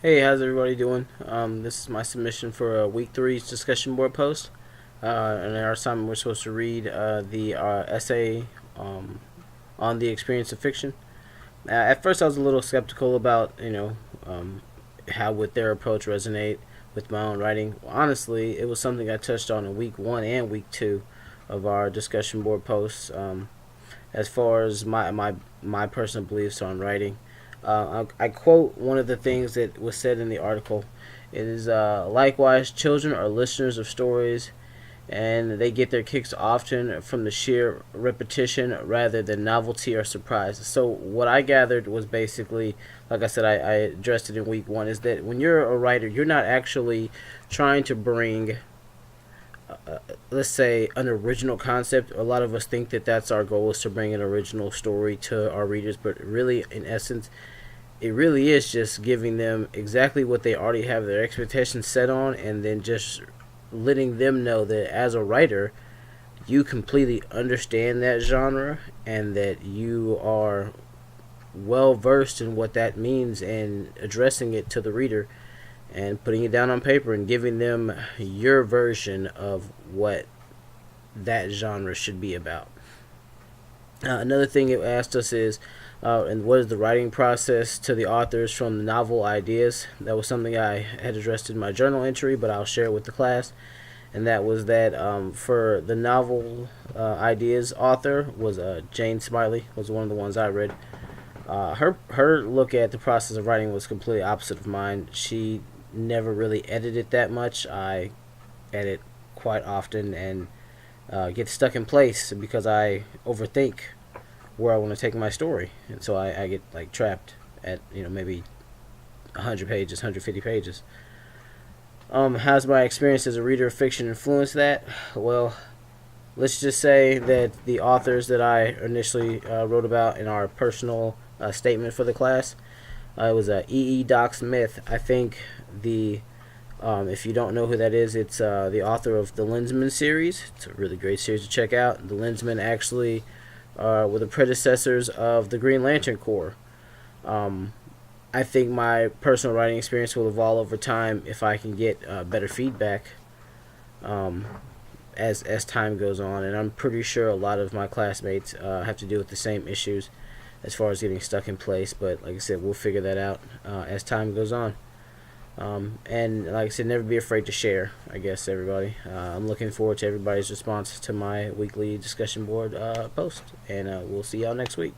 Hey, how's everybody doing? This is my submission for week three's discussion board post. In our assignment, we're supposed to read the essay um, on the experience of fiction. At first, I was a little skeptical about, how would their approach resonate with my own writing. Honestly, it was something I touched on in week one and week two of our discussion board posts. As far as my personal beliefs on writing. I quote one of the things that was said in the article. It is likewise, children are listeners of stories, and they get their kicks often from the sheer repetition rather than novelty or surprise. So what I gathered was basically, like I said, I addressed it in week one, is that when you're a writer, you're not actually trying to bring let's say an original concept. A lot of us think that that's our goal, is to bring an original story to our readers, but really, in essence, it really is just giving them exactly what they already have their expectations set on, and then just letting them know that as a writer, you completely understand that genre and that you are well versed in what that means and addressing it to the reader and putting it down on paper and giving them your version of what that genre should be about. Another thing it asked us is, and what is the writing process to the authors from the novel ideas? That was something I had addressed in my journal entry, but I'll share it with the class. And that was that for the novel ideas author was Jane Smiley, was one of the ones I read. Her look at the process of writing was completely opposite of mine. She never really edited that much. I edit quite often and get stuck in place because I overthink where I want to take my story, and so I get like trapped at maybe 100 pages, 150 pages. How's my experience as a reader of fiction influenced that? Well, let's just say that the authors that I initially wrote about in our personal statement for the class, it was E. Doc Smith. I think the if you don't know who that is, it's the author of the Lensman series. It's a really great series to check out. The Lensman actually were the predecessors of the Green Lantern Corps. I think my personal writing experience will evolve over time if I can get better feedback um, as time goes on, and I'm pretty sure a lot of my classmates have to deal with the same issues as far as getting stuck in place. But like I said, we'll figure that out as time goes on. And like I said, never be afraid to share, I guess, everybody. I'm looking forward to everybody's response to my weekly discussion board post, and we'll see y'all next week.